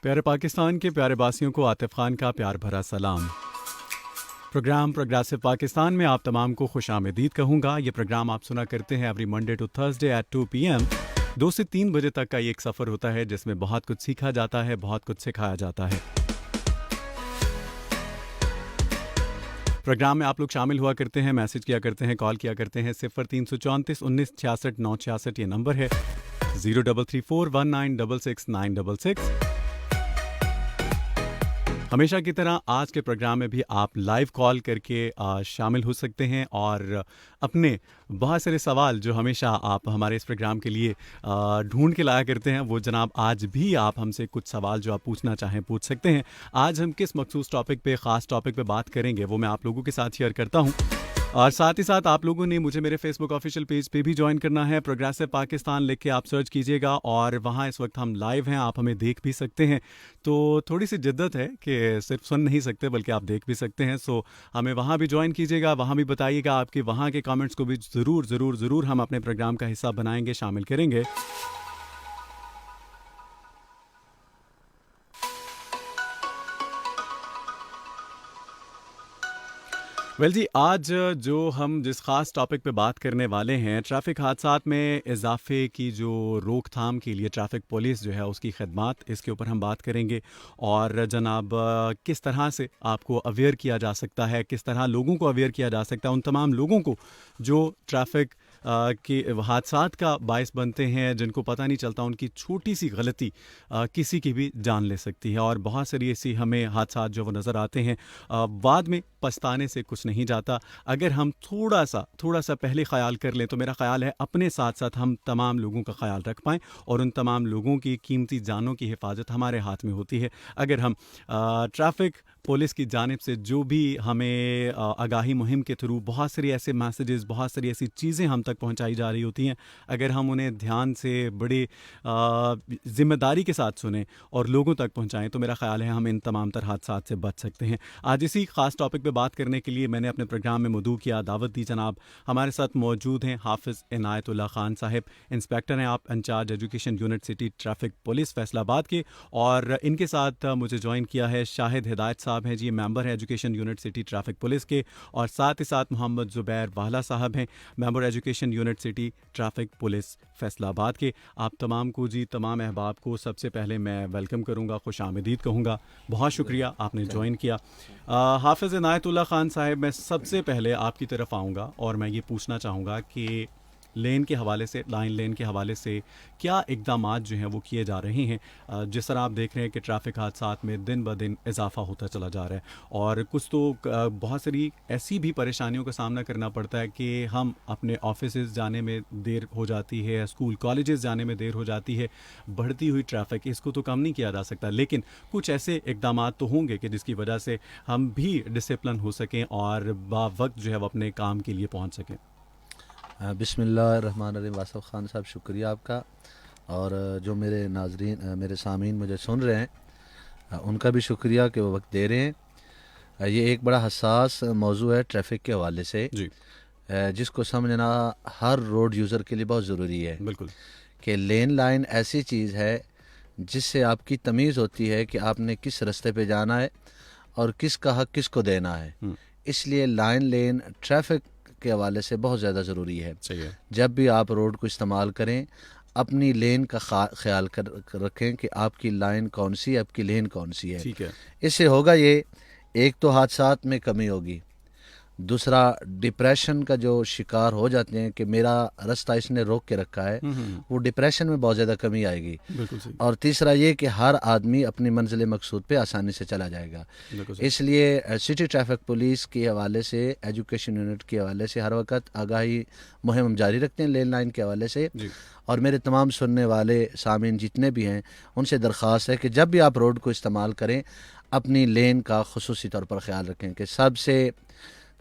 प्यारे पाकिस्तान के प्यारे बासियों को आतिफ खान का प्यार भरा सलाम। प्रोग्राम प्रोग्रेसिव पाकिस्तान में आप तमाम को खुश आमदीद कहूँगा। ये प्रोग्राम आप सुना करते हैं every Monday to Thursday at 2 PM। 2 से 3 बजे तक का ये एक सफ़र होता है जिसमें बहुत कुछ सीखा जाता है, बहुत कुछ सिखाया जाता है। प्रोग्राम में आप लोग शामिल हुआ करते हैं, मैसेज किया करते हैं, कॉल किया करते हैं। 0334 19 66 966 ये नंबर है। 0334 1966 966। हमेशा की तरह आज के प्रोग्राम में भी आप लाइव कॉल करके शामिल हो सकते हैं और अपने बहुत सारे सवाल जो हमेशा आप हमारे इस प्रोग्राम के लिए ढूंढ के लाया करते हैं, वो जनाब आज भी आप हमसे कुछ सवाल जो आप पूछना चाहें पूछ सकते हैं। आज हम किस मखसूस टॉपिक पे, ख़ास टॉपिक पे बात करेंगे वो मैं आप लोगों के साथ शेयर करता हूँ। और साथ ही साथ आप लोगों ने मुझे मेरे फेसबुक ऑफिशियल पेज पे भी ज्वाइन करना है। प्रोग्रेसिव पाकिस्तान लिख के आप सर्च कीजिएगा और वहाँ इस वक्त हम लाइव हैं, आप हमें देख भी सकते हैं। तो थोड़ी सी जिद्दत है कि सिर्फ सुन नहीं सकते बल्कि आप देख भी सकते हैं। सो हमें वहाँ भी ज्वाइन कीजिएगा, वहाँ भी बताइएगा। आपके वहाँ के कमेंट्स को भी ज़रूर हम अपने प्रोग्राम का हिस्सा बनाएंगे, शामिल करेंगे। जी, आज जो हम जिस ख़ास टॉपिक पे बात करने वाले हैं, ट्रैफ़िक हादसात में इजाफ़े की जो रोकथाम के लिए ट्रैफ़िक पुलिस जो है उसकी खदमात, इसके ऊपर हम बात करेंगे। और जनाब किस तरह से आपको अवेयर किया जा सकता है, किस तरह लोगों को अवेयर किया जा सकता है, उन तमाम लोगों को जो ट्रैफ़िक के हादसात का बायस बनते हैं, जिनको पता नहीं चलता, उनकी छोटी सी गलती किसी की भी जान ले सकती है। और बहुत सारी ऐसी हमें हादसात जो वो नज़र आते हैं, बाद में पछताने से कुछ नहीं जाता। अगर हम थोड़ा सा पहले ख्याल कर लें तो मेरा ख्याल है अपने साथ साथ हम तमाम लोगों का ख्याल रख पाएँ और उन तमाम लोगों की कीमती जानों की हिफाजत हमारे हाथ में होती है। अगर हम ट्रैफ़िक पुलिस की जानिब से जो भी हमें आगाही मुहिम के थ्रू बहुत सारी ऐसे मैसेजेस, बहुत सारी ऐसी चीज़ें हम तक पहुंचाई जा रही होती हैं, अगर हम उन्हें ध्यान से बड़े ज़िम्मेदारी के साथ सुने और लोगों तक पहुंचाएं तो मेरा ख्याल है हम इन तमाम तरह हादसात से बच सकते हैं। आज इसी ख़ास टॉपिक पे बात करने के लिए मैंने अपने प्रोग्राम में मदऊ किया, दावत दी। जनाब हमारे साथ मौजूद हैं हाफिज़ इनायतुल्लाह खान साहब, इंस्पेक्टर हैं आप, incharge education unit city traffic police Faisalabad के। और इनके साथ मुझे ज्वाइन किया है शाहिद हिदायत साहब हैं, जी मेंबर हैं education unit city traffic police के। और साथ ही साथ मोहम्मद ज़ुबैर वाला साहब हैं, member education unit city traffic police Faisalabad के। आप तमाम को, जी तमाम अहबाब को सबसे पहले मैं वेलकम करूँगा, खुश आमदीद कहूँगा। बहुत शुक्रिया आपने ज्वाइन किया। हाफिज़ इनायतुल्लाह खान साहब, मैं सबसे पहले आपकी तरफ आऊँगा और मैं ये पूछना चाहूँगा कि लेन के हवाले से, लाइन लेन के हवाले से क्या इक़दामात जो हैं वो किए जा रहे हैं? जिस तरह आप देख रहे हैं कि ट्रैफ़िक हादसात में दिन ब दिन इजाफ़ा होता चला जा रहा है और कुछ तो बहुत सारी ऐसी भी परेशानियों का सामना करना पड़ता है कि हम अपने ऑफिसेज़ जाने में देर हो जाती है, स्कूल कॉलेजेस जाने में देर हो जाती है। बढ़ती हुई ट्रैफ़िक, इसको तो कम नहीं किया जा सकता, लेकिन कुछ ऐसे इक़दामात तो होंगे कि जिसकी वजह से हम भी डिसिप्लिन हो सकें और बावक्त जो है वो अपने काम के लिए पहुँच सकें। बिस्मिल्लाहिर्रहमानिर्रहीम। वासिफ खान साहब, शुक्रिया आपका। और जो मेरे नाजरीन, मेरे सामीन मुझे सुन रहे हैं, उनका भी शुक्रिया कि वो वक्त दे रहे हैं। ये एक बड़ा हसास मौजू है ट्रैफ़िक के हवाले से जी, जिसको समझना हर रोड यूज़र के लिए बहुत ज़रूरी है बिल्कुल। कि लेन लाइन ऐसी चीज़ है जिससे आपकी तमीज़ होती है कि आपने किस रास्ते पे जाना है और किसका हक किसको देना है। इसलिए लाइन लेन ट्रैफ़िक के हवाले से बहुत ज़्यादा ज़रूरी है। सही है। जब भी आप रोड को इस्तेमाल करें, अपनी लेन का ख्याल कर रखें कि आपकी लाइन कौन सी है, आपकी लेन कौन सी है। ठीक है। इससे होगा ये, एक तो हादसात में कमी होगी, दूसरा डिप्रेशन का जो शिकार हो जाते हैं कि मेरा रास्ता इसने रोक के रखा है, वो डिप्रेशन में बहुत ज़्यादा कमी आएगी। बिल्कुल सही। और तीसरा ये कि हर आदमी अपनी मंजिल मकसूद पे आसानी से चला जाएगा। बिल्कुल सही। इसलिए सिटी ट्रैफिक पुलिस के हवाले से, एजुकेशन यूनिट के हवाले से हर वक्त आगाही मुहिम हम जारी रखते हैं लेन लाइन के हवाले से। जी, और मेरे तमाम सुनने वाले सामीन जितने भी हैं, उनसे दरख्वास्त है कि जब भी आप रोड को इस्तेमाल करें, अपनी लेन का खुसूसी तौर पर ख्याल रखें कि सबसे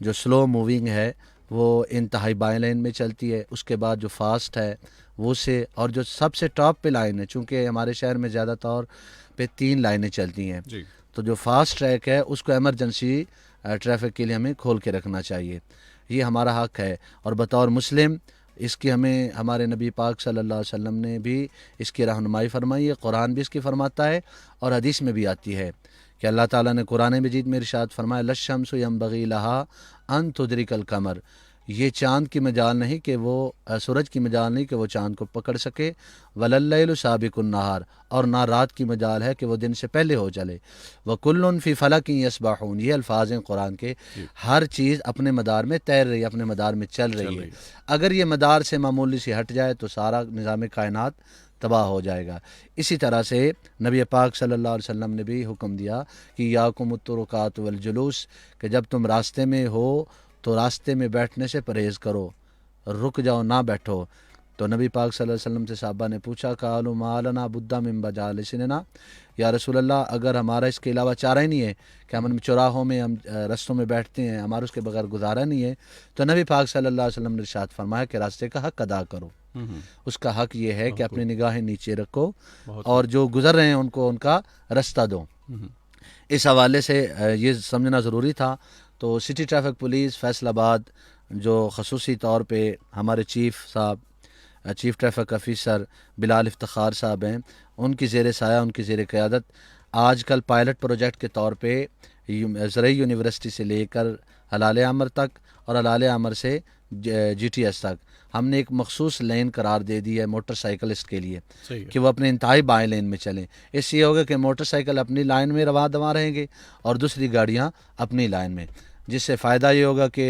जो स्लो मूविंग है वो इंतहाई बाएं लेन में चलती है, उसके बाद जो फास्ट है वो से, और जो सबसे टॉप पे लाइन है, चूँकि हमारे शहर में ज़्यादा तौर पे 3 लाइनें चलती हैं, जी, तो जो फास्ट ट्रैक है उसको एमरजेंसी ट्रैफिक के लिए हमें खोल के रखना चाहिए। ये हमारा हक है। और बतौर मुस्लिम इसकी हमें हमारे नबी पाक सल्लल्लाहु अलैहि वसल्लम ने भी इसकी रहनुमाई फरमाई है, कुरान भी इसकी फरमाता है और हदीस में भी आती है कि अल्लाह ताला ने कुरान मजीद में इरशाद फरमाया, लश्शम्सु यंबगी लहा अन तुदरिकल कमर, ये चाँद की मजाल नहीं कि वो सूरज की मजाल नहीं कि वो चाँद को पकड़ सके, वलल्लैलु साबिकुन नहार, और ना रात की मजाल है कि वो दिन से पहले हो चले, व कुल्लुन फ़ी फ़लकिन यस्बहून, ये अल्फाज हैं कुरान के। हर चीज़ अपने मदार में तैर रही है, अपने मदार में चल रही है। अगर ये मदार से मामूली सी हट जाए तो सारा निज़ाम कायनात तबाह हो जाएगा। इसी तरह से नबी पाक सल्लल्लाहु अलैहि वसल्लम ने भी हुक्म दिया कि याकुमुत्तुरुकात वल जुलूस, कि जब तुम रास्ते में हो तो रास्ते में बैठने से परहेज़ करो, रुक जाओ, ना बैठो। तो नबी पाक सल्लल्लाहु अलैहि वसल्लम से साहबा ने पूछा, कालू मालना बुद्दा मिन बजालिसिना, या रसूल अल्लाह, अगर हमारा इसके अलावा चारा ही नहीं है कि हम चौराहों में, हम रस्तों में बैठते हैं, हमारा उसके बगैर गुजारा नहीं है, तो नबी पाक सल्लल्लाहु अलैहि वसल्लम ने इरशाद फरमाया कि रास्ते का हक अदा करो। उसका हक ये है कि अपनी निगाहें नीचे रखो और जो गुजर रहे हैं उनको उनका रास्ता दो। इस हवाले से ये समझना ज़रूरी था। तो सिटी ट्रैफिक पुलिस फैसलाबाद जो खसूसी तौर पे हमारे chief traffic officer Bilal Iftikhar साहब हैं, उनकी ज़ेर साया, उनकी ज़ेर क़यादत आजकल पायलट प्रोजेक्ट के तौर पे ज़रई यूनिवर्सिटी से लेकर हलाल अमर तक और हलाल अमर से GTS तक हमने एक मखसूस लेन करार दे दी है मोटरसाइकिलिस्ट के लिए कि वो अपने इंतहाई बाएं लेन में चलें। इससे ये होगा कि मोटरसाइकिल अपनी लाइन में रवा दवा रहेंगे और दूसरी गाड़ियाँ अपनी लाइन में, जिससे फ़ायदा ये होगा कि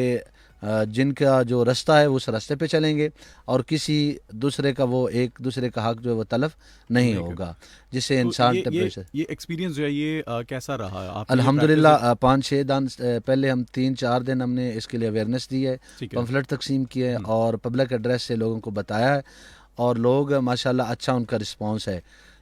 जिनका जो रास्ता है वो उस रास्ते पे चलेंगे और किसी दूसरे का वो एक दूसरे का हक जो है वो तलफ नहीं होगा, जिससे इंसान टेम्परेचर। ये एक्सपीरियंस जो है ये कैसा रहा आपके? अल्हम्दुलिल्लाह 5-6 दिन पहले हम 3-4 दिन हमने इसके लिए अवेयरनेस दी है, पम्फलेट तकसीम किए है और पब्लिक एड्रेस से लोगों को बताया है और लोग माशाल्लाह अच्छा उनका रिस्पॉन्स है।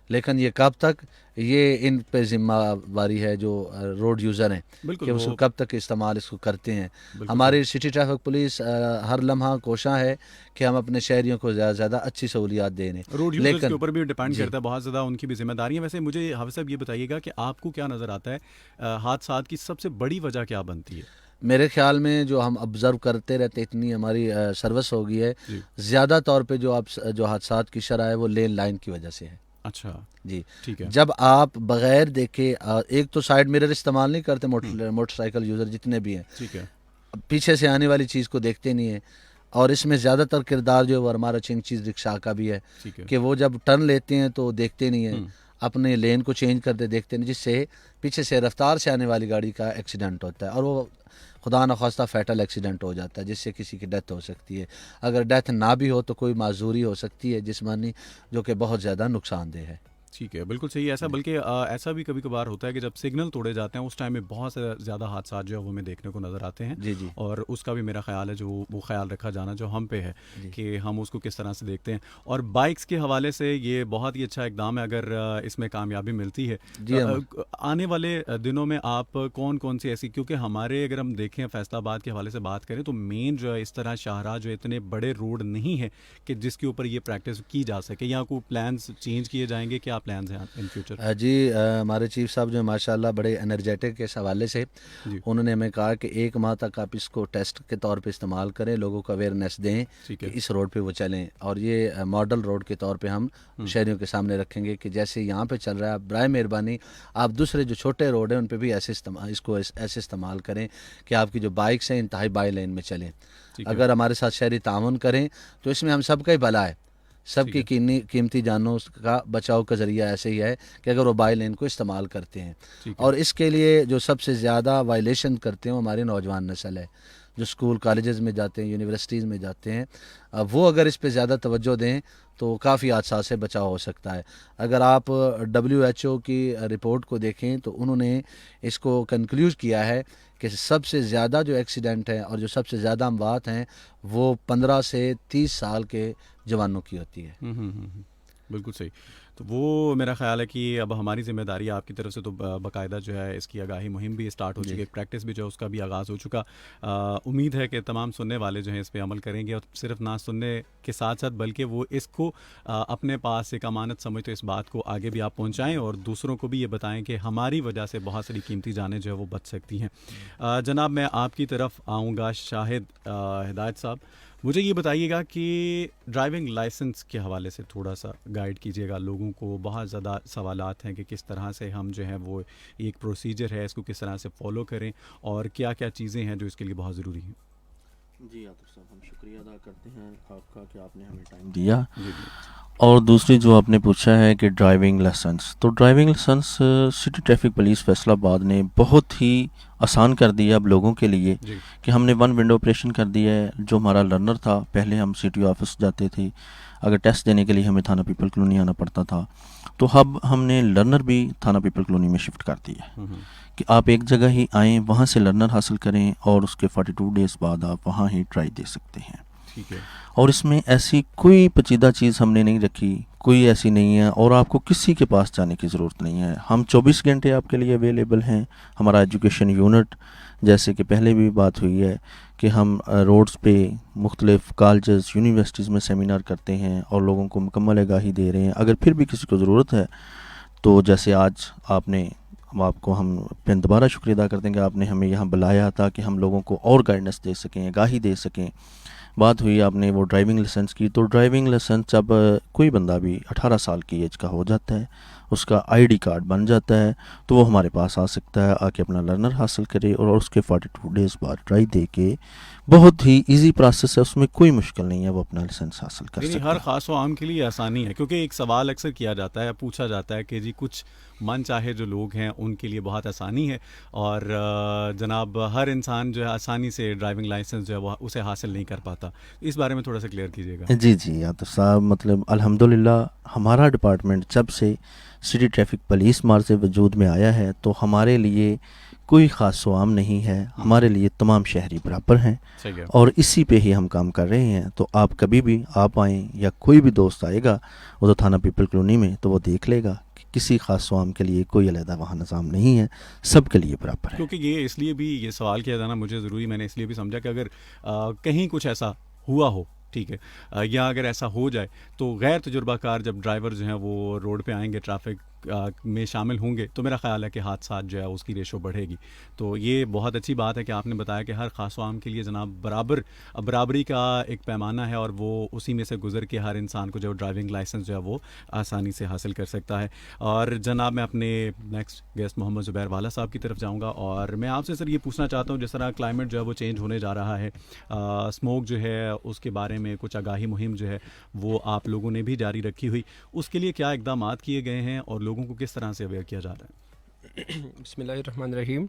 लेकिन ये कब तक, ये इन पे जिम्मेवारी है जो रोड यूज़र हैं कि उसको कब तक इस्तेमाल इसको करते हैं। हमारी सिटी ट्रैफिक पुलिस हर लम्हा कोशा है कि हम अपने शहरियों को ज़्यादा से ज़्यादा अच्छी सहूलियात दें। रोड यूज़र्स के ऊपर भी डिपेंड करता है बहुत ज़्यादा, उनकी भी जिम्मेदारी है। वैसे मुझे हाफिज़ साहब ये बताइएगा कि आपको क्या नज़र आता है हादसात की सबसे बड़ी वजह क्या बनती है? मेरे ख्याल में जो हम ऑब्ज़र्व करते रहते, इतनी हमारी सर्विस हो गई है, ज़्यादा तौर पे जो हादसात की शरह है वो लेन लाइन की वजह से है। अच्छा जी, ठीक है। जब आप बगैर देखे, एक तो साइड मिरर इस्तेमाल नहीं करते मोटरसाइकिल यूज़र जितने भी हैं, ठीक है, पीछे से आने वाली चीज़ को देखते नहीं है। और इसमें ज़्यादातर किरदार जो है वो हमारा चिंग चीज़ रिक्शा का भी है कि वो जब टर्न लेते हैं तो देखते नहीं है, अपने लेन को चेंज करते देखते नहीं, जिससे पीछे से रफ्तार से आने वाली गाड़ी का एक्सीडेंट होता है और वो खुदा न खास्ता फैटल एक्सीडेंट हो जाता है, जिससे किसी की डेथ हो सकती है। अगर डेथ ना भी हो तो कोई माजूरी हो सकती है जिस्मानी, जो कि बहुत ज़्यादा नुकसानदेह है। ठीक है, बिल्कुल सही है। ऐसा बल्कि ऐसा भी कभी कभार होता है कि जब सिग्नल तोड़े जाते हैं उस टाइम में बहुत ज़्यादा हादसा जो है वो हमें देखने को नज़र आते हैं। जी जी। और उसका भी मेरा ख्याल है जो वो ख्याल रखा जाना जो हम पे है कि हम उसको किस तरह से देखते हैं। और बाइक्स के हवाले से ये बहुत ही अच्छा इकदाम है अगर इसमें कामयाबी मिलती है। आने वाले दिनों में आप कौन कौन सी ऐसी, क्योंकि हमारे अगर हम देखें फैसलाबाद के हवाले से बात करें तो मेन जो है इस तरह शाहराह जो इतने बड़े रोड नहीं है कि जिसके ऊपर ये प्रैक्टिस की जा सके, या कोई प्लान्स चेंज किए जाएंगे? क्या प्लान्स हैं इन फ्यूचर? जी, हमारे चीफ साहब जो माशाल्लाह बड़े एनर्जेटिक के इस हवाले से, उन्होंने हमें कहा कि 1 माह तक आप इसको टेस्ट के तौर पे इस्तेमाल करें, लोगों को अवेयरनेस दें कि इस रोड पे वो चलें, और ये मॉडल रोड के तौर पे हम शहरियों के सामने रखेंगे कि जैसे यहाँ पे चल रहा है, बराए मेहरबानी आप दूसरे जो छोटे रोड हैं उन पर भी इसको ऐसे इस्तेमाल करें कि आपकी जो बाइक्स हैं इंतहाई बाई लेन में चलें। अगर हमारे साथ शहरी ताउन करें तो इसमें हम सबका ही भला है, सबकी कीमती जानों का बचाव का ज़रिया ऐसे ही है कि अगर वो बाई लेन को इस्तेमाल करते हैं। और इसके लिए जो सबसे ज़्यादा वायलेशन करते हैं वो हमारी नौजवान नस्ल है, जो स्कूल कॉलेजेस में जाते हैं, यूनिवर्सिटीज़ में जाते हैं। वो अगर इस पे ज़्यादा तवज्जो दें तो काफ़ी हादसा से बचाव हो सकता है। अगर आप WHO की रिपोर्ट को देखें तो उन्होंने इसको कंक्लूड किया है कि सबसे ज़्यादा जो एक्सीडेंट हैं और जो सबसे ज़्यादा अमवात हैं वो 15 से 30 साल के जवानों की होती है। बिल्कुल सही। तो वो मेरा ख्याल है कि अब हमारी जिम्मेदारी है आपकी तरफ से, तो बाकायदा जो है इसकी आगाही मुहिम भी स्टार्ट हो चुकी है, प्रैक्टिस भी जो है उसका भी आगाज़ हो चुका। उम्मीद है कि तमाम सुनने वाले जो हैं इस पे अमल करेंगे, और सिर्फ ना सुनने के साथ साथ बल्कि वो इसको अपने पास एक अमानत समझते इस बात को आगे भी आप पहुँचाएँ और दूसरों को भी ये बताएँ कि हमारी वजह से बहुत सारी कीमती जानें जो है वो बच सकती हैं। जनाब, मैं आपकी तरफ आऊँगा, शाहिद हिदायत साहब, मुझे ये बताइएगा कि ड्राइविंग लाइसेंस के हवाले से थोड़ा सा गाइड कीजिएगा लोगों को। बहुत ज़्यादा सवालात हैं कि किस तरह से हम जो है वो एक प्रोसीजर है इसको किस तरह से फॉलो करें और क्या क्या चीज़ें हैं जो इसके लिए बहुत ज़रूरी हैं। जी आतिफ साहब, हम शुक्रिया अदा करते हैं आपका कि आपने हमें टाइम दिया। जी जी और दूसरी जो आपने पूछा है कि ड्राइविंग लाइसेंस, तो driving licence city traffic police Faisalabad ने बहुत ही आसान कर दिया अब लोगों के लिए जी कि हमने वन विंडो ऑपरेशन कर दिया है। जो हमारा लर्नर था, पहले हम सिटी ऑफिस जाते थे, अगर टेस्ट देने के लिए हमें थाना पीपल कॉलोनी आना पड़ता था, तो अब हमने लर्नर भी थाना पीपल कॉलोनी में शिफ्ट कर दिया है हम्म, कि आप एक जगह ही आएँ, वहाँ से लर्नर हासिल करें और उसके 42 डेज़ बाद आप वहाँ ही ट्राई दे सकते हैं। ठीक है। और इसमें ऐसी कोई पेचीदा चीज़ हमने नहीं रखी, कोई ऐसी नहीं है, और आपको किसी के पास जाने की ज़रूरत नहीं है। हम 24 घंटे आपके लिए अवेलेबल हैं। हमारा एजुकेशन यूनिट, जैसे कि पहले भी बात हुई है कि हम रोड्स पे मुख्तलिफ़ कॉलेजेस यूनिवर्सिटीज़ में सेमिनार करते हैं और लोगों को मुकम्मल आगाही दे रहे हैं। अगर फिर भी किसी को ज़रूरत है तो जैसे आज आपने, आपको हम फिर दोबारा शुक्रिया अदा करते हैं कि आपने हमें यहाँ बुलाया ताकि हम लोगों को और गाइडेंस दे सकें, आगाही दे सकें। बात हुई आपने वो ड्राइविंग लाइसेंस की, तो ड्राइविंग लाइसेंस जब कोई बंदा भी 18 साल की एज का हो जाता है, उसका आईडी कार्ड बन जाता है, तो वो हमारे पास आ सकता है, आके अपना लर्नर हासिल करे और उसके 42 डेज़ बाद ट्राई दे के, बहुत ही इजी प्रोसेस है, उसमें कोई मुश्किल नहीं है, वो अपना लाइसेंस हासिल कर नहीं सकता हर है। ख़ास व आम के लिए आसानी है, क्योंकि एक सवाल अक्सर किया जाता है, पूछा जाता है कि जी कुछ मन चाहे जो लोग हैं उनके लिए बहुत आसानी है और जनाब हर इंसान जो है आसानी से ड्राइविंग लाइसेंस जो है वो उसे हासिल नहीं कर पाता। इस बारे में थोड़ा सा क्लियर कीजिएगा। जी जी आतिफ साहब, मतलब अल्हम्दुलिल्लाह हमारा डिपार्टमेंट जब से सिटी ट्रैफिक पुलिस मार से वजूद में आया है, तो हमारे लिए कोई ख़ास आम नहीं है, हमारे लिए तमाम शहरी बराबर हैं सही है। और इसी पे ही हम काम कर रहे हैं। तो आप कभी भी आप आएँ या कोई भी दोस्त आएगा वो तो थाना पीपल कॉलोनी में, तो वो देख लेगा कि किसी ख़ास आम के लिए कोई अलहदा वहाँ निज़ाम नहीं है, सब के लिए बराबर है। क्योंकि ये इसलिए भी ये सवाल किया जाना मुझे ज़रूरी मैंने इसलिए भी समझा कि अगर कहीं कुछ ऐसा हुआ हो, ठीक है, या अगर ऐसा हो जाए तो गैर तजुर्बाकार जब ड्राइवर जो हैं वो रोड पे आएंगे, ट्रैफिक में शामिल होंगे, तो मेरा ख्याल है कि हादसात जो है उसकी रेशो बढ़ेगी। तो ये बहुत अच्छी बात है कि आपने बताया कि हर खास व आम के लिए जनाब बराबरी का एक पैमाना है और वो उसी में से गुजर के हर इंसान को जो ड्राइविंग लाइसेंस जो है वो आसानी से हासिल कर सकता है। और जनाब मैं अपने नेक्स्ट गेस्ट मोहम्मद ज़ुबैर वाला साहब की तरफ जाऊंगा और मैं आपसे सर ये पूछना चाहता हूँ, जिस तरह क्लाइमेट जो है वो चेंज होने जा रहा है, स्मोक जो है उसके बारे में कुछ आगाही मुहिम जो है वो आप लोगों ने भी जारी रखी हुई, उसके लिए क्या इकदाम किए गए हैं और लोगों को किस तरह से अवेयर किया जा रहा है? बिस्मिल्लाहिर्रहमानिर्रहीम।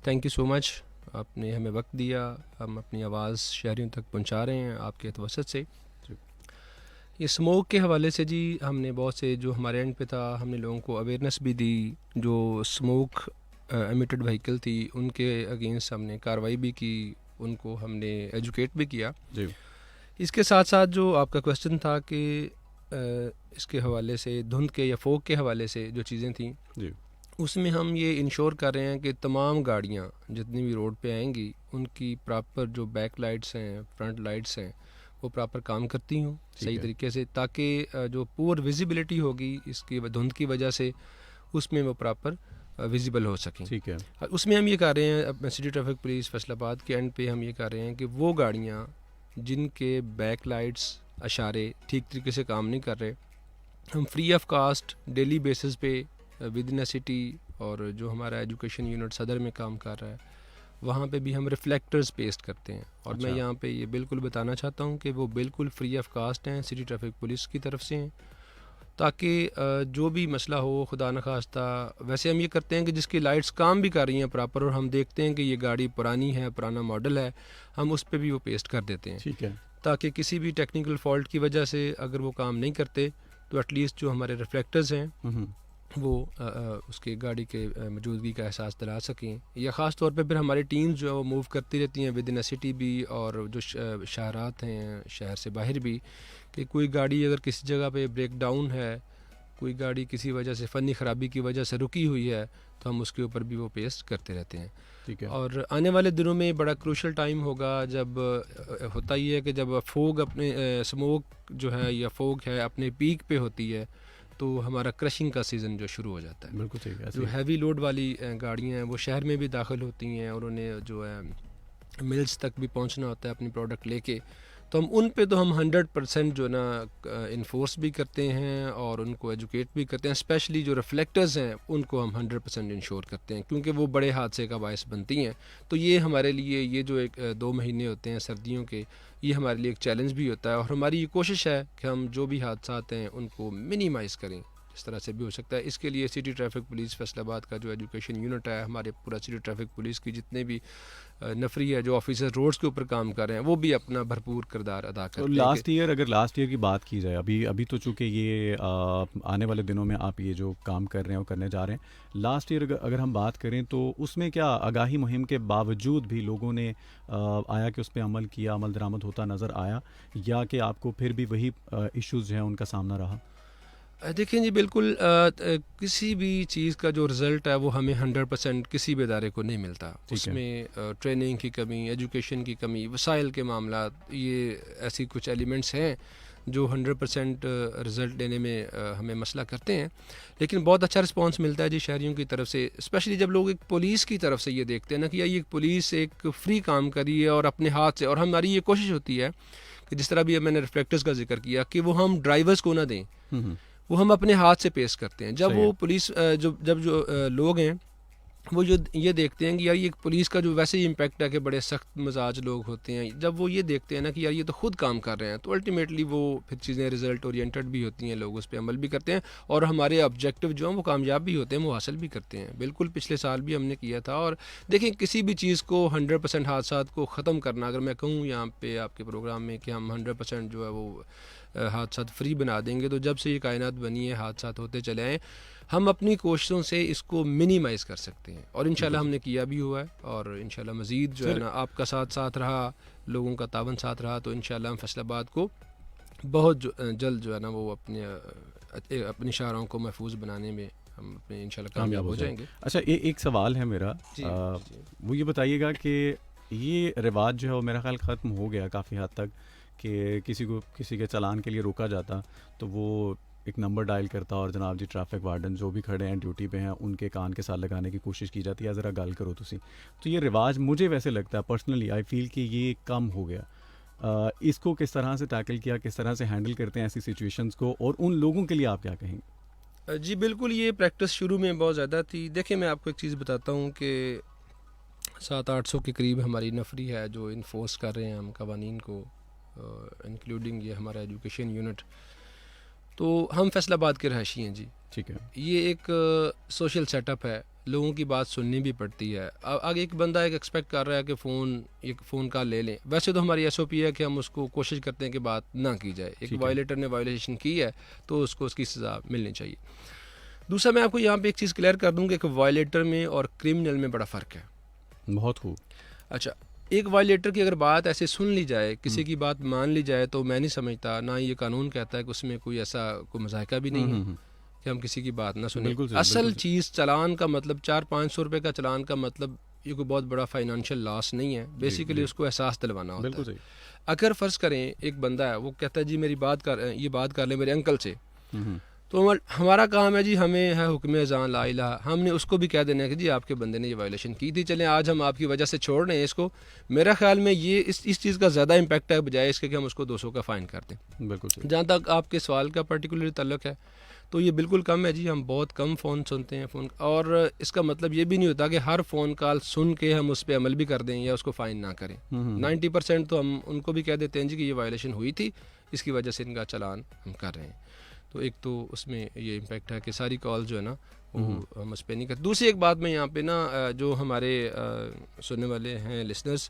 थैंक यू सो मच, आपने हमें वक्त दिया, हम अपनी आवाज़ शहरियों तक पहुंचा रहे हैं आपके तवसत से। ये स्मोक के हवाले से जी हमने बहुत से, जो हमारे एंड पे था, हमने लोगों को अवेयरनेस भी दी। जो स्मोक एमिटेड व्हीकल थी उनके अगेंस्ट हमने कार्रवाई भी की, उनको हमने एजुकेट भी किया जी। इसके साथ साथ जो आपका क्वेश्चन था कि इसके हवाले से धुंध के या फोग के हवाले से जो चीज़ें थी जी। उसमें हम ये इंश्योर कर रहे हैं कि तमाम गाड़ियाँ जितनी भी रोड पे आएंगी उनकी प्रॉपर जो बैक लाइट्स हैं, फ्रंट लाइट्स हैं, वो प्रॉपर काम करती हूँ सही तरीके से, ताकि जो पुअर विजिबिलिटी होगी इसकी धुंध की वजह से उसमें वो प्रॉपर विजिबल हो सकें। ठीक है। उसमें हम ये कर रहे हैं, अब सिटी ट्रैफिक पुलिस फैसलाबाद के एंड पे हम ये कर रहे हैं कि वो गाड़ियाँ जिनके बैक लाइट्स अशारे ठीक तरीके से काम नहीं कर रहे, हम free of cost daily basis पे विद इन अ सिटी, और जो हमारा एजुकेशन यूनिट सदर में काम कर रहा है वहाँ पे भी हम रिफ्लेक्टर्स पेस्ट करते हैं। और मैं यहाँ पे ये बिल्कुल बताना चाहता हूँ कि वो बिल्कुल फ्री ऑफ कास्ट हैं, सिटी ट्रैफिक पुलिस की तरफ से हैं, ताकि जो भी मसला हो खुदा न खास्ता, वैसे हम ये करते हैं कि जिसकी लाइट्स काम भी कर रही हैं प्रॉपर और हम देखते हैं कि ये गाड़ी पुरानी है, पुराना मॉडल है, हम उस पर भी वो पेस्ट कर देते हैं। ठीक है। ताकि किसी भी टेक्निकल फॉल्ट की वजह से अगर वो काम नहीं करते तो एटलीस्ट जो हमारे रिफ्लेक्टर्स हैं वो उसकी गाड़ी के मौजूदगी का एहसास दिला सकें। या ख़ास तौर पे फिर हमारी टीम्स जो है वो मूव करती रहती हैं विद इन अ सिटी भी, और जो शहरात हैं शहर से बाहर भी, कि कोई गाड़ी अगर किसी जगह पे ब्रेक डाउन है, कोई गाड़ी किसी वजह से फ़नी ख़राबी की वजह से रुकी हुई है, तो हम उसके ऊपर भी वो पेस्ट करते रहते हैं। ठीक है। और आने वाले दिनों में बड़ा क्रूशल टाइम होगा, जब होता ही है कि जब फोग अपने स्मोक जो है या फोग है अपने पीक पे होती है, तो हमारा क्रशिंग का सीज़न जो शुरू हो जाता है। बिल्कुल ठीक है। जो हैवी लोड वाली गाड़ियाँ हैं वो शहर में भी दाखिल होती हैं और उन्हें जो है मिल्स तक भी पहुंचना होता है अपनी प्रोडक्ट लेके, तो हम उन पे तो हम 100% जो ना इन्फोर्स भी करते हैं और उनको एजुकेट भी करते हैं। स्पेशली जो रिफ्लेक्टर्स हैं उनको हम 100% इंश्योर करते हैं, क्योंकि वो बड़े हादसे का बायस बनती हैं। तो ये हमारे लिए ये जो 2 महीने होते हैं सर्दियों के, ये हमारे लिए एक चैलेंज भी होता है और हमारी ये कोशिश है कि हम जो भी हादसा हैं उनको मिनिमाइज़ करें इस तरह से भी हो सकता है। इसके लिए सिटी ट्रैफिक पुलिस फैसलाबाद का जो एजुकेशन यूनिट है, हमारे पूरा सिटी ट्रैफिक पुलिस की जितने भी नफरी है जो ऑफिसर रोड्स के ऊपर काम कर रहे हैं, वो भी अपना भरपूर किरदार अदा तो करते हैं। लास्ट ईयर की बात की जाए, अभी तो चूंकि ये आने वाले दिनों में आप ये जो काम कर रहे हैं और करने जा रहे हैं, लास्ट ईयर अगर हम बात करें तो उसमें क्या आगाही मुहिम के बावजूद भी लोगों ने आया कि उस पर अमल किया, अमल दरामद होता नज़र आया, या कि आपको फिर भी वही इश्यूज़ हैं उनका सामना रहा? देखिए जी, बिल्कुल किसी भी चीज़ का जो रिज़ल्ट है वो हमें 100% किसी भी इदारे को नहीं मिलता। उसमें ट्रेनिंग की कमी, एजुकेशन की कमी, वसाइल के मामला, ये ऐसी कुछ एलिमेंट्स हैं जो 100% रिज़ल्ट देने में हमें मसला करते हैं। लेकिन बहुत अच्छा रिस्पांस मिलता है जी शहरियों की तरफ से, स्पेशली जब लोग एक पुलिस की तरफ से ये देखते हैं ना कि यार ये पुलिस एक फ्री काम करी है और अपने हाथ से, और हमारी ये कोशिश होती है कि जिस तरह भी मैंने रिफ्लेक्टर्स का जिक्र किया कि वो हम ड्राइवर्स को ना दें, वो हम अपने हाथ से पेश करते हैं। जब वो पुलिस जो लोग हैं वो जो ये देखते हैं कि यार ये पुलिस का जो वैसे ही इम्पैक्ट है कि बड़े सख्त मिजाज लोग होते हैं, जब वो ये देखते हैं ना कि यार ये तो खुद काम कर रहे हैं, तो अल्टीमेटली वो फिर चीज़ें रिजल्ट ओरिएंटेड भी होती हैं, लोग उस पर अमल भी करते हैं और हमारे ऑब्जेक्टिव जो हैं वो कामयाब भी होते हैं, वो हासिल भी करते हैं। बिल्कुल पिछले साल भी हमने किया था। और देखिए, किसी भी चीज़ को 100% हादसा को ख़त्म करना, अगर मैं कहूँ यहाँ पे आपके प्रोग्राम में कि हम 100% जो है वो हादसा फ्री बना देंगे, तो जब से ये कायनात बनी है हादसा होते चले आए, हम अपनी कोशिशों से इसको मिनिमाइज़ कर सकते हैं और इंशाल्लाह हमने किया भी हुआ है। और इंशाल्लाह मज़ीद जो है ना आपका साथ रहा, लोगों का तावन साथ रहा, तो इंशाल्लाह हम फैसलाबाद को बहुत जल्द जो है ना वो अपनी शाहराहों को महफूज बनाने में हम अपने इंशाल्लाह कामयाब हो जाएंगे। अच्छा, एक सवाल है मेरा, वो ये बताइएगा कि ये रिवाज जो है वो मेरा ख्याल ख़त्म हो गया काफ़ी हद तक, कि किसी के चालान के लिए रोका जाता तो वो एक नंबर डायल करता और जनाब जी ट्रैफिक वार्डन जो भी खड़े हैं ड्यूटी पे हैं उनके कान के साथ लगाने की कोशिश की जाती है, ज़रा गल करो तुसी। तो ये रिवाज मुझे वैसे लगता है, पर्सनली आई फील कि ये कम हो गया। इसको किस तरह से टैकल किया, किस तरह से हैंडल करते हैं ऐसी सिचुएशंस को, और उन लोगों के लिए आप क्या कहेंगे? जी बिल्कुल, ये प्रैक्टिस शुरू में बहुत ज़्यादा थी। देखिए, मैं आपको एक चीज़ बताता हूँ कि 700-800 के करीब हमारी नफरी है जो इन्फोर्स कर रहे हैं हम कवानीन को, इंक्लूडिंग ये हमारा एजुकेशन यूनिट। तो हम फैसलाबाद के रहायशी हैं जी, ठीक है। ये एक सोशल सेटअप है, लोगों की बात सुननी भी पड़ती है। आगे एक बंदा एक एक्सपेक्ट कर रहा है कि फ़ोन कॉल ले लें, वैसे तो हमारी SOP है कि हम उसको कोशिश करते हैं कि बात ना की जाए। एक वायलेटर ने वायलेशन की है तो उसको उसकी सज़ा मिलनी चाहिए। दूसरा, मैं आपको यहाँ पे एक चीज़ क्लियर कर दूँ कि वायलेटर में और क्रिमिनल में बड़ा फ़र्क है। बहुत खूब। अच्छा, एक वायलेटर की अगर बात ऐसे सुन ली जाए, किसी की बात मान ली जाए, तो मैं नहीं समझता, ना ये कानून कहता है कि उसमें कोई ऐसा कोई मज़ाहिका भी नहीं है कि हम किसी की बात ना सुने। असल चीज़ चालान का मतलब 400-500 रुपये का चालान का मतलब ये कोई बहुत बड़ा फाइनेंशियल लॉस नहीं है, बेसिकली उसको एहसास दिलवाना होता है। अगर फ़र्ज़ करें एक बंदा है, वो कहता है जी मेरी बात कर लें मेरे अंकल से, तो हमारा काम है जी, हमें है हुक्म अज़ान ला इलाहा, हमने उसको भी कह देना है कि जी आपके बंदे ने ये वायलेशन की थी, चलें आज हम आपकी वजह से छोड़ रहे हैं इसको। मेरा ख्याल में ये इस चीज़ का ज़्यादा इम्पैक्ट है बजाय इसके कि हम उसको 200 का फ़ाइन कर दें। बिल्कुल। जहाँ तक आपके सवाल का पर्टिकुलर ताल्लुक है, तो ये बिल्कुल कम है जी, हम बहुत कम फ़ोन सुनते हैं फ़ोन। और इसका मतलब ये भी नहीं होता कि हर फ़ोन कॉल सुन के हम उस पर अमल भी कर दें या उसको फ़ाइन ना करें। 90% तो हम उनको भी कह देते हैं जी कि ये वायलेशन हुई थी, इसकी वजह से इनका चालान हम कर रहे हैं। तो एक तो उसमें ये इम्पैक्ट है कि सारी कॉल जो है ना वो हम उस पर नहीं करते। दूसरी एक बात मैं यहाँ पे ना जो हमारे सुनने वाले हैं लिसनर्स,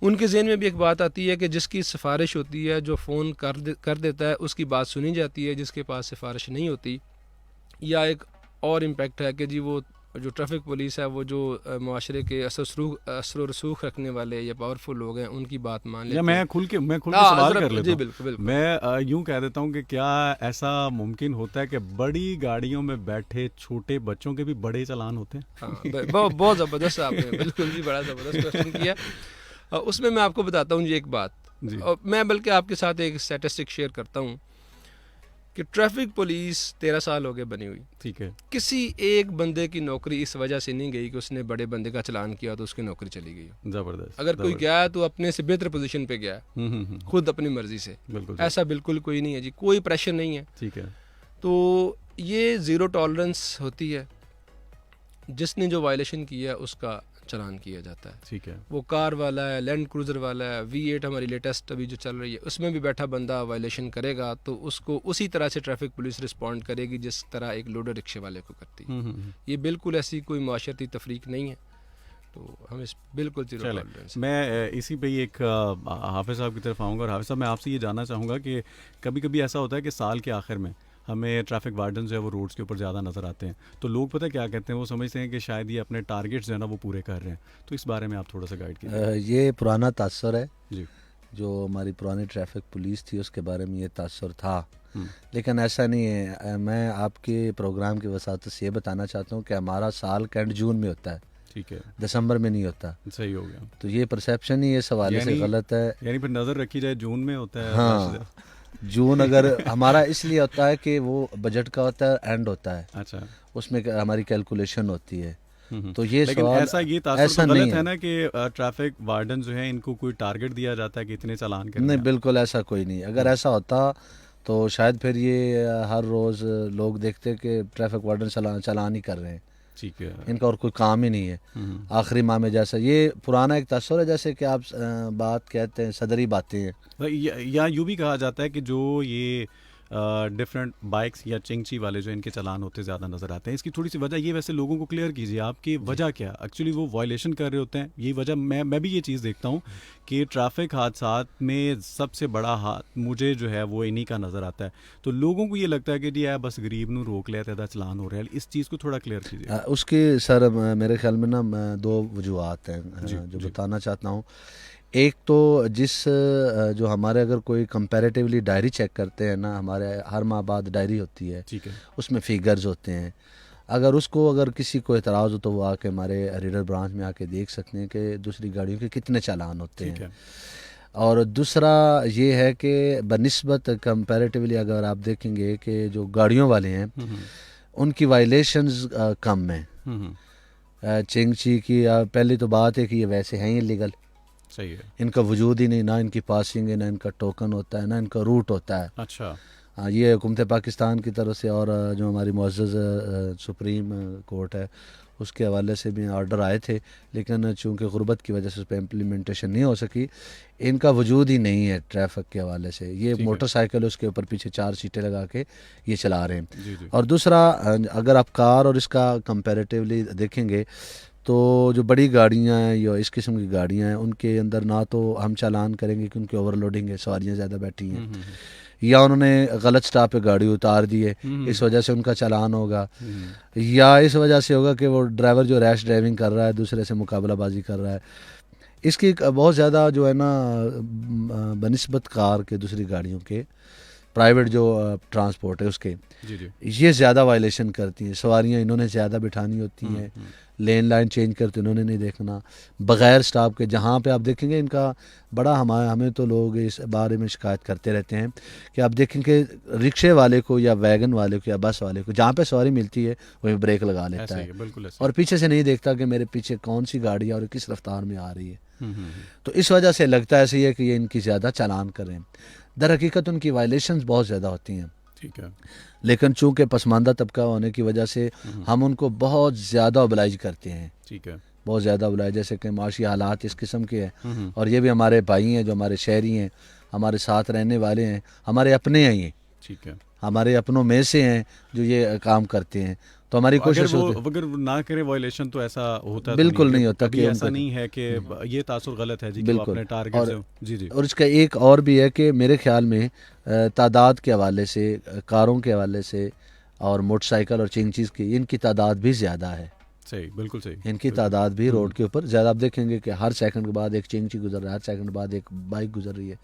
उनके ज़हन में भी एक बात आती है कि जिसकी सिफारिश होती है, जो फ़ोन कर देता है, उसकी बात सुनी जाती है, जिसके पास सिफारिश नहीं होती। या एक और इम्पैक्ट है कि जी वो जो ट्रैफिक पुलिस है, वो जो माशरे के असर रसूख रखने वाले या पावरफुल लोग हैं, उनकी बात मान लेते हैं। मैं खुल के सवाल कर लेता हूँ। बिल्कुल। मैं यूँ कह देता हूँ कि क्या ऐसा मुमकिन होता है कि बड़ी गाड़ियों में बैठे छोटे बच्चों के भी बड़े चालान होते हैं? हाँ, बहुत ज़बरदस्त आपने बिल्कुल जी बड़ा ज़बरदस्त क्वेश्चन किया। उसमें मैं आपको बताता हूँ जी एक बात, मैं बल्कि आपके साथ एक स्टैटिस्टिक शेयर करता हूँ कि ट्रैफिक पुलिस 13 साल हो गए बनी हुई, ठीक है। किसी एक बंदे की नौकरी इस वजह से नहीं गई कि उसने बड़े बंदे का चलान किया तो उसकी नौकरी चली गई। ज़बरदस्त। अगर कोई गया है तो अपने से बेहतर पोजीशन पे गया है, खुद अपनी मर्जी से। बिल्कुल ऐसा बिल्कुल कोई नहीं है जी, कोई प्रेशर नहीं है। ठीक है। तो ये ज़ीरो टॉलरेंस होती है, जिसने जो वायलेशन किया है उसका चलान किया जाता है। ठीक है। वो कार वाला है, लैंड क्रूज़र वाला है, V8 हमारी लेटेस्ट अभी जो चल रही है उसमें भी बैठा बंदा वायलेशन करेगा तो उसको उसी तरह से ट्रैफिक पुलिस रिस्पॉन्ड करेगी जिस तरह एक लोडर रिक्शे वाले को करती है। ये बिल्कुल ऐसी कोई माशरती तफरीक नहीं है, तो हम इस बिल्कुल ज़ीरो चलें, टॉलरेंस। मैं इसी पे ही एक हाफिज़ साहब की तरफ आऊँगा। और हाफिज़ साहब, मैं आपसे ये जानना चाहूँगा कि कभी कभी ऐसा होता है कि साल के आखिर में हमें ट्रैफिक वार्डन जो है वो रोड्स के ऊपर ज़्यादा नज़र आते हैं, तो लोग पता है क्या कहते हैं, वो समझते हैं कि शायद ये अपने टारगेट्स जो है ना वो पूरे कर रहे हैं। तो इस बारे में आप थोड़ा सा गाइड कीजिए। ये पुराना तासर है जी। जो हमारी पुरानी ट्रैफिक पुलिस थी उसके बारे में ये तासर था, लेकिन ऐसा नहीं है। मैं आपके प्रोग्राम की वसात से ये बताना चाहता हूँ कि हमारा साल का एंड जून में होता है, ठीक है, दिसंबर में नहीं होता। सही हो गया। तो ये परसेप्शन ही इस हवाले से गलत है। यानी फिर नज़र रखी जाए जून में होता है। हाँ, जून अगर हमारा इसलिए होता है कि वो बजट का होता है, एंड होता है, अच्छा, उसमें हमारी कैलकुलेशन होती है। तो ये लेकिन सवाल ऐसा ये तासुर ऐसा तो गलत नहीं है ना कि ट्रैफिक वार्डन जो है इनको कोई टारगेट दिया जाता है कि इतने चालान करने नहीं, हैं। बिल्कुल ऐसा कोई नहीं। अगर ऐसा होता तो शायद फिर ये हर रोज़ लोग देखते कि ट्रैफिक वार्डन चालान ही कर रहे हैं, ठीक है, इनका और कोई काम ही नहीं है। आखिरी माह में जैसा ये पुराना एक तस्वर है, जैसे कि आप बात कहते हैं सदरी बातें हैं, या यूँ भी कहा जाता है कि जो ये डिफरेंट बाइक्स या चिंगची वाले जो इनके चालान होते ज़्यादा नज़र आते हैं, इसकी थोड़ी सी वजह ये वैसे लोगों को क्लियर कीजिए आपकी वजह क्या। एक्चुअली वो वायलेशन कर रहे होते हैं, ये वजह मैं भी ये चीज़ देखता हूँ कि ट्रैफिक हादसात में सबसे बड़ा हाथ मुझे जो है वो इन्हीं का नज़र आता है। तो लोगों को ये लगता है कि जी यार बस गरीब नू रोक लेते दा चलान हो रहा है, इस चीज़ को थोड़ा क्लियर कीजिए। उसकी सर मेरे ख्याल में ना दो वजूहत हैं जो बताना चाहता हूँ। एक तो जो हमारे अगर कोई कंपैरेटिवली डायरी चेक करते हैं ना, हमारे हर माह बाद डायरी होती है, ठीक है, उसमें फिगर्स होते हैं। अगर किसी को एतराज़ हो तो वो आके हमारे रीडर ब्रांच में आके देख सकते हैं कि दूसरी गाड़ियों के कितने चालान होते हैं। और दूसरा ये है कि बनिस्बत कंपैरेटिवली अगर आप देखेंगे कि जो गाड़ियों वाले हैं उनकी वायलेशंस कम हैं। चिंगची की पहली तो बात है कि ये वैसे हैं इलीगल, सही है, इनका वजूद ही नहीं, ना इनकी पासिंग है, ना इनका टोकन होता है, ना इनका रूट होता है। अच्छा, हाँ, ये हुकूमत पाकिस्तान की तरफ से और जो हमारी मुअज़्ज़ज़ सुप्रीम कोर्ट है उसके हवाले से भी ऑर्डर आए थे, लेकिन चूँकि गुर्बत की वजह से उस पर इम्प्लीमेंटेशन नहीं हो सकी। इनका वजूद ही नहीं है ट्रैफिक के हवाले से। ये मोटरसाइकिल उसके ऊपर पीछे 4 सीटें लगा के ये चला रहे हैं। जी जी। और दूसरा, अगर आप कार और इसका कंपैरेटिवली देखेंगे तो जो बड़ी गाड़ियाँ हैं या इस किस्म की गाड़ियाँ हैं उनके अंदर ना तो हम चालान करेंगे कि उनकी ओवरलोडिंग है, सवारियाँ ज़्यादा बैठी हैं, या उन्होंने गलत स्टॉप पे गाड़ी उतार दी है, इस वजह से उनका चालान होगा, या इस वजह से होगा कि वो ड्राइवर जो रैश ड्राइविंग कर रहा है, दूसरे से मुकाबलाबाजी कर रहा है। इसकी बहुत ज़्यादा जो है ना बनिस्बत कार के दूसरी गाड़ियों के, प्राइवेट जो ट्रांसपोर्ट है उसके, ये ज़्यादा वायलेशन करती हैं। सवारियाँ इन्होंने ज़्यादा बिठानी होती हैं, लेन लाइन चेंज करते उन्होंने नहीं देखना, बग़ैर स्टॉप के। जहाँ पे आप देखेंगे इनका बड़ा हमें तो लोग इस बारे में शिकायत करते रहते हैं कि आप देखेंगे रिक्शे वाले को या वैगन वाले को या बस वाले को जहाँ पे सवारी मिलती है वहीं ब्रेक लगा लेता है, और पीछे से नहीं देखता कि मेरे पीछे कौन सी गाड़ी है और किस रफ्तार में आ रही है। तो इस वजह से लगता ऐसे ही है कि ये इनकी ज़्यादा चालान करें, दर हकीकत उनकी वायलेशंस बहुत ज़्यादा होती हैं। ठीक है, लेकिन चूंकि पसमानदा तबका होने की वजह से हम उनको बहुत ज़्यादा ओबलाइज करते हैं। ठीक है, बहुत ज़्यादा ओबलाइज, जैसे कि माशी हालात इस किस्म के हैं, और ये भी हमारे भाई हैं जो हमारे शहरी हैं, हमारे साथ रहने वाले हैं, हमारे अपने हैं ये। ठीक है, हमारे अपनों में से हैं जो ये काम करते हैं। तो हमारी कोशिश अगर ना करे वायलेशन तो ऐसा होता बिल्कुल नहीं होता कि ऐसा नहीं है कि ये तासुर गलत है जी, बिल्कुल अपने टारगेट से। जी जी। और इसका एक और भी है कि मेरे ख्याल में तादाद के हवाले से, कारों के हवाले से और मोटरसाइकिल और चिंगचीज़ की, इनकी तादाद भी ज़्यादा है। सही, बिल्कुल सही। इनकी तादाद भी रोड के ऊपर ज़्यादा, आप देखेंगे कि हर सेकंड के बाद एक चिंगची गुजर रहा है, हर सेकंड बाद एक बाइक गुजर रही है।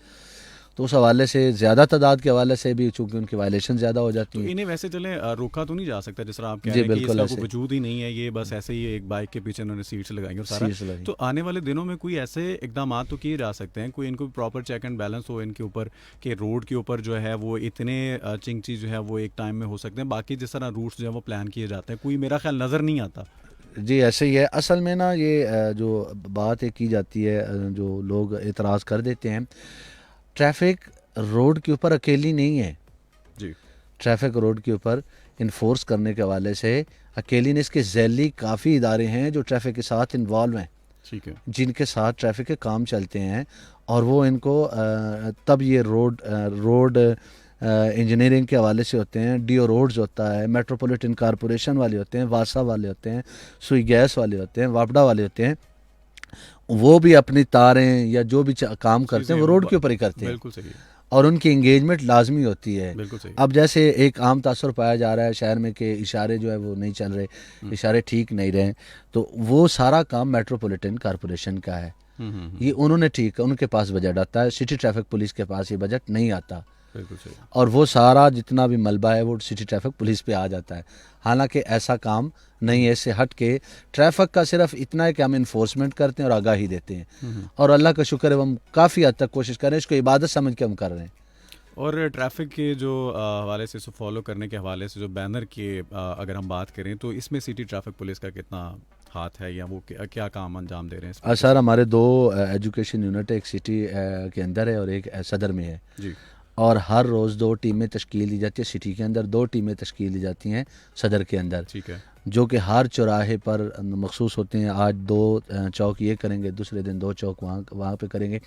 तो उस हवाले से ज़्यादा तादाद के हवाले से भी चूँकि उनकी वायलेशन ज़्यादा हो जाती तो है। इन्हें वैसे चलें रोका तो नहीं जा सकता, जिस तरह आप कह जी रहे हैं कि बिल्कुल इसका ऐसे कोई वजूद ही नहीं है, ये बस ऐसे ही एक बाइक के पीछे उन्होंने सीट्स लगाई और सारा। सीट्स लगाई। तो आने वाले दिनों में कोई ऐसे इकदाम तो किए जा सकते हैं, कोई इनको प्रॉपर चेक एंड बैलेंस हो इनके ऊपर कि रोड के ऊपर जो है वो इतने चिंची जो है वो एक टाइम में हो सकते हैं, बाकी जिस तरह रूट्स जो है वो प्लान किए जाते हैं कोई मेरा ख्याल नज़र नहीं आता। जी ऐसे ही है। असल में ना ये जो बात है की जाती है, जो लोग एतराज़ कर देते हैं, ट्रैफिक रोड के ऊपर अकेली नहीं है जी। ट्रैफिक रोड के ऊपर इन्फोर्स करने के हवाले से अकेली नहीं, इसके झैली काफ़ी इदारे हैं जो ट्रैफिक के साथ इन्वॉल्व हैं, ठीक है, जिनके साथ ट्रैफिक के काम चलते हैं, और वो इनको तब ये रोड इंजीनियरिंग के हवाले से होते हैं, डीओ रोड्स होता है, मेट्रोपॉलिटन कॉरपोरेशन वाले होते हैं, वासा वाले होते हैं, सुई गैस वाले होते हैं, वापडा वाले होते हैं, वो भी अपनी तारें या जो भी काम करते हैं वो रोड के ऊपर ही करते हैं, बिल्कुल सही है, और उनकी इंगेजमेंट लाजमी होती है। बिल्कुल सही। अब जैसे एक आम तासर पाया जा रहा है शहर में कि इशारे जो है वो नहीं चल रहे, इशारे ठीक नहीं रहे, तो वो सारा काम मेट्रोपॉलिटन कॉरपोरेशन का है, ये उन्होंने ठीक, उनके पास बजट आता है, सिटी ट्रैफिक पुलिस के पास ये बजट नहीं आता, बिल्कुल सही। और वो सारा जितना भी मलबा है वो सिटी ट्रैफिक पुलिस पे आ जाता है। हालांकि ऐसा काम नहीं है, इससे हट के ट्रैफिक का सिर्फ इतना है कि हम इन्फोर्समेंट करते हैं और आगाही देते हैं, और अल्लाह का शुक्र है हम काफ़ी हद तक कोशिश कर रहे हैं, इसको इबादत समझ के हम कर रहे हैं। और ट्रैफिक के जो हवाले से इसको फॉलो करने के हवाले से जो बैनर के अगर हम बात करें तो इसमें सिटी ट्रैफिक पुलिस का कितना हाथ है, या वो क्या काम अंजाम दे रहे हैं इसमें? सर हमारे 2 एजुकेशन यूनिट है, एक सिटी के अंदर है और एक सदर में है जी, और हर रोज़ 2 टीमें तश्कील दी जाती है सिटी के अंदर, 2 टीमें तश्कील दी जाती हैं सदर के अंदर, ठीक है, जो कि हर चौराहे पर मखसूस होते हैं। आज 2 चौक ये करेंगे, दूसरे दिन 2 चौक वहाँ पे करेंगे,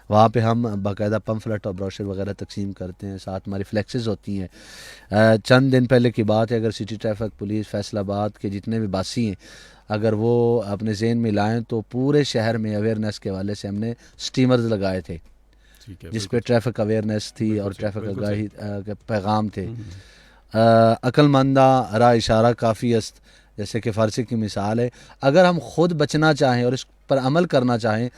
वहाँ पे हम बाकायदा पम्फलेट और ब्रोशर वगैरह तकसीम करते हैं, साथ हमारी फ्लेक्सेस होती हैं। चंद दिन पहले की बात है, अगर सिटी ट्रैफिक पुलिस फैसलाबाद के जितने भी बासी हैं अगर वो अपने ज़हन में लाएँ तो पूरे शहर में अवेयरनेस के हवाले से हमने स्टीमर्स लगाए थे, ठीक है, जिस पे ट्रैफिक अवेयरनेस थी और ट्रैफिक बिल्कुल आगाही के पैगाम थे। अक्लमंदा राह इशारा काफ़ी अस्त, जैसे कि फ़ारसी की मिसाल है, अगर हम खुद बचना चाहें और इस पर अमल करना चाहें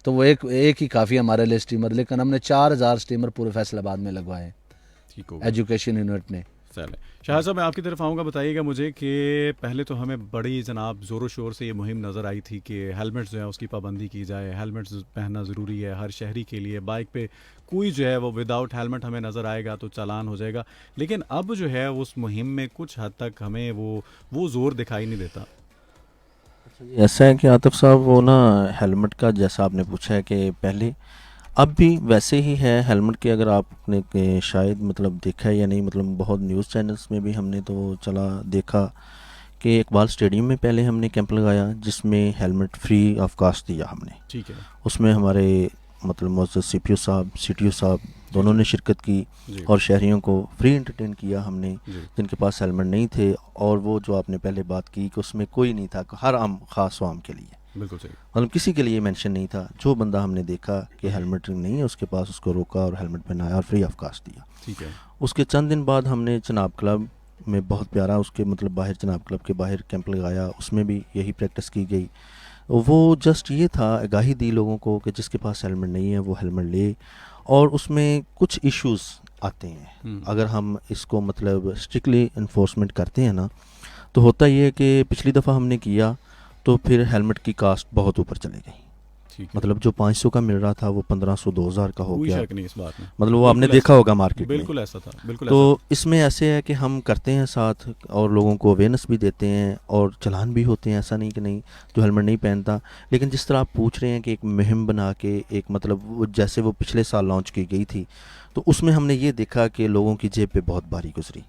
तो वो एक ही काफ़ी हमारे लिए स्टीमर, लेकिन हमने 4000 स्टीमर पूरे फैसलाबाद में लगवाए ठीक होगा। एजुकेशन यूनिट ने। चले शाह साहब, मैं आपकी तरफ आऊँगा, बताइएगा मुझे कि पहले तो हमें बड़ी जनाब ज़ोरों शोर से ये मुहिम नज़र आई थी कि हेलमेट जो है उसकी पाबंदी की जाए, हेलमेट पहनना ज़रूरी है हर शहरी के लिए, बाइक पे कोई जो है वो विदाउट हेलमेट हमें नज़र आएगा तो चालान हो जाएगा, लेकिन अब जो है उस मुहिम में कुछ हद तक हमें वो ज़ोर दिखाई नहीं देता। ऐसा है कि आतिफ साहब, वो ना हेलमेट का जैसा आपने पूछा है कि पहले अब भी वैसे ही है हेलमेट के, अगर आपने शायद मतलब देखा है या नहीं, मतलब बहुत न्यूज़ चैनल्स में भी हमने तो चला देखा कि इकबाल स्टेडियम में पहले हमने कैंप लगाया जिसमें हेलमेट फ्री ऑफ कास्ट दिया हमने, ठीक है, उसमें हमारे मतलब मोअज़्ज़ज़ सीपीओ साहब, सीटीओ साहब दोनों ने शिरकत की और शहरियों को फ्री एंटरटेन किया हमने जिनके पास हेलमेट नहीं थे, और वो जो आपने पहले बात की कि उसमें कोई नहीं था हर आम ख़ास आम के लिए, बिल्कुल सही, मतलब किसी के लिए मेंशन नहीं था, जो बंदा हमने देखा कि हेलमेट नहीं है उसके पास उसको रोका और हेलमेट पहनाया और फ्री ऑफ कास्ट दिया। ठीक है, उसके चंद दिन बाद हमने चनाब क्लब में बहुत प्यारा उसके मतलब बाहर चनाब क्लब के बाहर कैंप लगाया, उसमें भी यही प्रैक्टिस की गई। वो जस्ट ये था, आगाही दी लोगों को कि जिसके पास हेलमेट नहीं है वो हेलमेट ले, और उसमें कुछ इश्यूज़ आते हैं अगर हम इसको मतलब स्ट्रिक्टली इन्फोर्समेंट करते हैं ना, तो होता ये है कि पिछली दफ़ा हमने किया तो फिर हेलमेट की कास्ट बहुत ऊपर चली गई, मतलब जो 500 का मिल रहा था वो 1500 2000 का हो गया, शक नहीं इस बात में, मतलब वो आपने देखा होगा मार्केट में, बिल्कुल ऐसा था, बिल्कुल तो ऐसा। इसमें ऐसे है कि हम करते हैं साथ और लोगों को अवेयरनेस भी देते हैं और चलान भी होते हैं, ऐसा नहीं कि नहीं जो हेलमेट नहीं पहनता, लेकिन जिस तरह आप पूछ रहे हैं कि एक मुहिम बना के एक मतलब जैसे वो पिछले साल लॉन्च की गई थी, तो उसमें हमने ये देखा कि लोगों की जेब पे बहुत भारी गुजरी,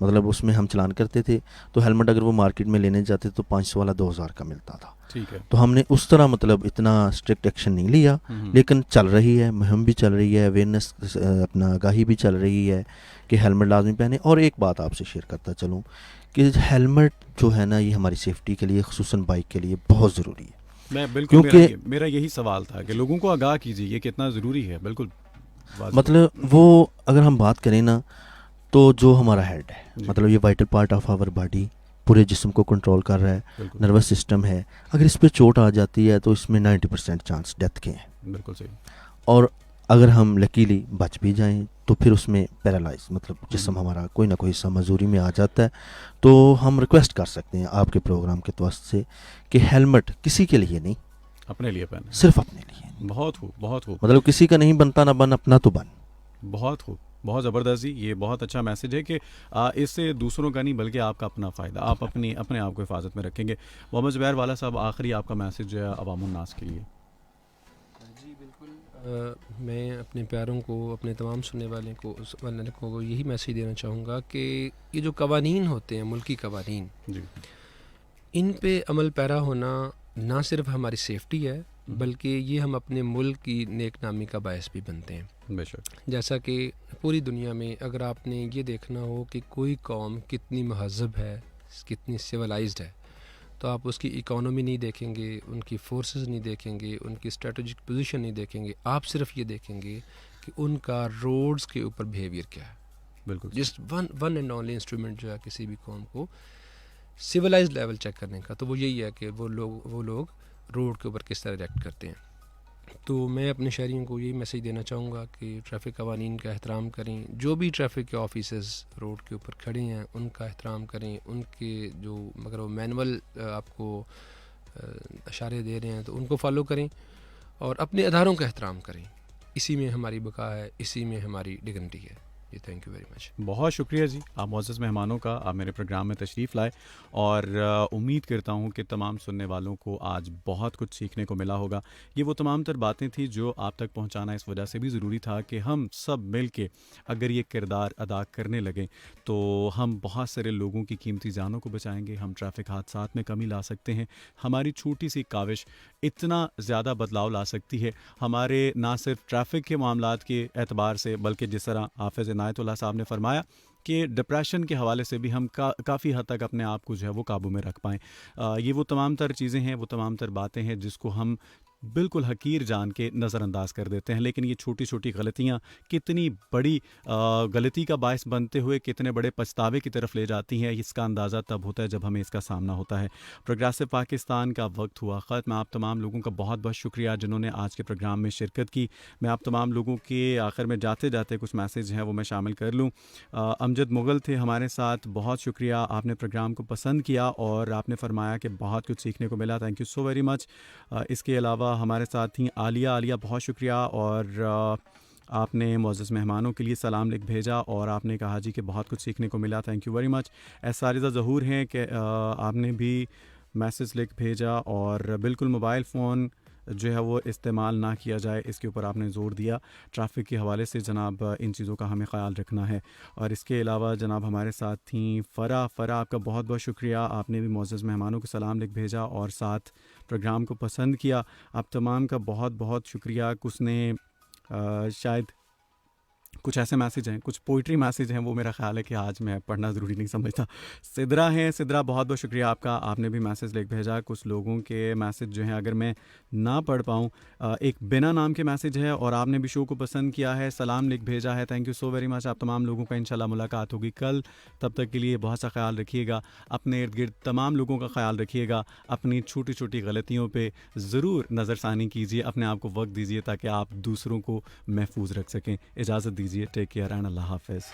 मतलब उसमें हम चलान करते थे तो हेलमेट अगर वो मार्केट में लेने जाते तो 500 वाला 2000 का मिलता था, ठीक है, तो हमने उस तरह मतलब इतना स्ट्रिक्ट एक्शन नहीं लिया, लेकिन चल रही है मुहिम भी चल रही है, अवेयरनेस अपना आगाही भी चल रही है कि हेलमेट लाजमी पहने। और एक बात आपसे शेयर करता चलूँ कि हेलमेट जो है ना ये हमारी सेफ्टी के लिए खुसूसन बाइक के लिए बहुत ज़रूरी है। मैं बिल्कुल, क्योंकि मेरा यही सवाल था कि लोगों को आगाह कीजिए ये कितना ज़रूरी है, बिल्कुल मतलब वो अगर हम बात करें ना तो जो हमारा हेड है मतलब ये vital part of our body पूरे जिस्म को कंट्रोल कर रहा है, नर्वस सिस्टम है, अगर इस पे चोट आ जाती है तो इसमें 90% चांस डेथ के हैं, बिल्कुल सही। और अगर हम लकीली बच भी जाएं तो फिर उसमें पैरालाइज मतलब जिस्म हमारा कोई ना कोई हिस्सा मजूरी में आ जाता है, तो हम रिक्वेस्ट कर सकते हैं आपके प्रोग्राम के तवस्त से कि हेलमेट किसी के लिए नहीं, अपने लिए पहने। सिर्फ अपने लिए। बहुत खूब, बहुत खूब, मतलब किसी का नहीं बनता ना बन, अपना तो बन। बहुत खूब, बहुत ज़बरदस्त जी। ये बहुत अच्छा मैसेज है कि इससे दूसरों का नहीं बल्कि आपका अपना फ़ायदा, आप अपने आप को हिफाजत में रखेंगे। मोहम्मद ज़ुबैर वाला साहब, आखिरी आपका मैसेज जो है अवामुन नास के लिए। जी बिल्कुल, मैं अपने प्यारों को, अपने तमाम सुनने वाले को यही मैसेज देना चाहूँगा कि ये जो कवानीन होते हैं, मुल्की कवानीन, जी, इन पे अमल पैरा होना ना सिर्फ हमारी सेफ्टी है बल्कि ये हम अपने मुल्क की नेक नामी का बायस भी बनते हैं। बेशक। जैसा कि पूरी दुनिया में अगर आपने ये देखना हो कि कोई कौम कितनी महज़ब है, कितनी सिविलाइज्ड है, तो आप उसकी इकोनॉमी नहीं देखेंगे, उनकी फोर्सेस नहीं देखेंगे, उनकी स्ट्रेटजिक पोजीशन नहीं देखेंगे, आप सिर्फ ये देखेंगे कि उनका रोड्स के ऊपर बिहेवियर क्या है। बिल्कुल। Just one and only instrument जो है किसी भी कौम को सिविलाइज्ड लेवल चेक करने का, तो वो यही है कि वो लोग रोड के ऊपर किस तरह रिएक्ट करते हैं। तो मैं अपने शहरियों को यही मैसेज देना चाहूँगा कि ट्रैफिक कवानीन का एहतराम करें, जो भी ट्रैफिक के ऑफिसर्स रोड के ऊपर खड़े हैं उनका एहतराम करें, उनके जो मगर वो मैनुअल आपको इशारे दे रहे हैं तो उनको फॉलो करें और अपने अदारों का एहतराम करें। इसी में हमारी बका है, इसी में हमारी डिग्निटी है। जी, थैंक यू वेरी मच। बहुत शुक्रिया जी, आप मुअज़्ज़ज़ मेहमानों का, आप मेरे प्रोग्राम में तशरीफ़ लाए और उम्मीद करता हूँ कि तमाम सुनने वालों को आज बहुत कुछ सीखने को मिला होगा। ये वो तमाम तर बातें थी जो आप तक पहुँचाना इस वजह से भी ज़रूरी था कि हम सब मिल के अगर ये किरदार अदा करने लगें तो हम बहुत सारे लोगों की कीमती जानों को बचाएँगे, हम ट्रैफ़िक हादसात में कमी ला सकते हैं। हमारी छोटी सी काविश इतना ज़्यादा बदलाव ला सकती है हमारे ना सिर्फ ट्रैफ़िक के मामलात के एतबार से, बल्कि जिस तरह हाफ़िज़ इनायतुल्लाह साहब ने फरमाया कि डिप्रेशन के हवाले से भी हम काफ़ी हद तक अपने आप को जो है वो काबू में रख पाएँ। ये वो तमाम तर चीज़ें हैं, वो तमाम तर बातें हैं जिसको हम बिल्कुल हकीर जान के नज़रअंदाज कर देते हैं, लेकिन ये छोटी छोटी गलतियाँ कितनी बड़ी गलती का बायस बनते हुए कितने बड़े पछतावे की तरफ ले जाती हैं, इसका अंदाज़ा तब होता है जब हमें इसका सामना होता है। प्रोग्रेसिव पाकिस्तान का वक्त हुआ ख़त्म। आप तमाम लोगों का बहुत बहुत शुक्रिया जिन्होंने आज के प्रोग्राम में शिरकत की। मैं आप तमाम लोगों के आखिर में जाते जाते कुछ मैसेज हैं वो मैं शामिल कर लूँ। अमजद मुग़ल थे हमारे साथ, बहुत शुक्रिया, आपने प्रोग्राम को पसंद किया और आपने फरमाया कि बहुत कुछ सीखने को मिला। Thank you so very much. इसके अलावा हमारे साथ थी आलिया, बहुत शुक्रिया और आपने मुअज़्ज़ज़ मेहमानों के लिए सलाम लिख भेजा और आपने कहा जी कि बहुत कुछ सीखने को मिला। Thank you very much. Sariza Zahoor हैं कि आपने भी मैसेज लिख भेजा और बिल्कुल मोबाइल फ़ोन जो है वो इस्तेमाल ना किया जाए, इसके ऊपर आपने ज़ोर दिया। ट्रैफ़िक के हवाले से जनाब इन चीज़ों का हमें ख़्याल रखना है। और इसके अलावा जनाब हमारे साथ थी फ़रा, आपका बहुत बहुत शुक्रिया, आपने भी मुअज़्ज़ज़ मेहमानों को सलाम लिख भेजा और साथ प्रोग्राम को पसंद किया। आप तमाम का बहुत बहुत शुक्रिया। कुछ ने शायद कुछ ऐसे मैसेज हैं, कुछ पोइट्री मैसेज हैं, वो मेरा ख़्याल है कि आज मैं पढ़ना ज़रूरी नहीं समझता। सिद्रा हैं, सिद्रा बहुत बहुत शुक्रिया आपका, आपने भी मैसेज लिख भेजा। कुछ लोगों के मैसेज जो हैं अगर मैं ना पढ़ पाऊँ, एक बिना नाम के मैसेज है और आपने भी शो को पसंद किया है, सलाम लिख भेजा है। Thank you so very much. आप तमाम लोगों का इंशाल्लाह मुलाकात होगी कल, तब तक के लिए बहुत सा ख्याल रखिएगा, अपने इर्द गिर्द तमाम लोगों का ख्याल रखिएगा, अपनी छोटी छोटी गलतियों पर ज़रूर नज़रसानी कीजिए, अपने आप को वक्त दीजिए ताकि आप दूसरों को महफूज रख सकें। इजाज़त दीजिए, टेक केयर एंड अल्लाह हाफ़िज़।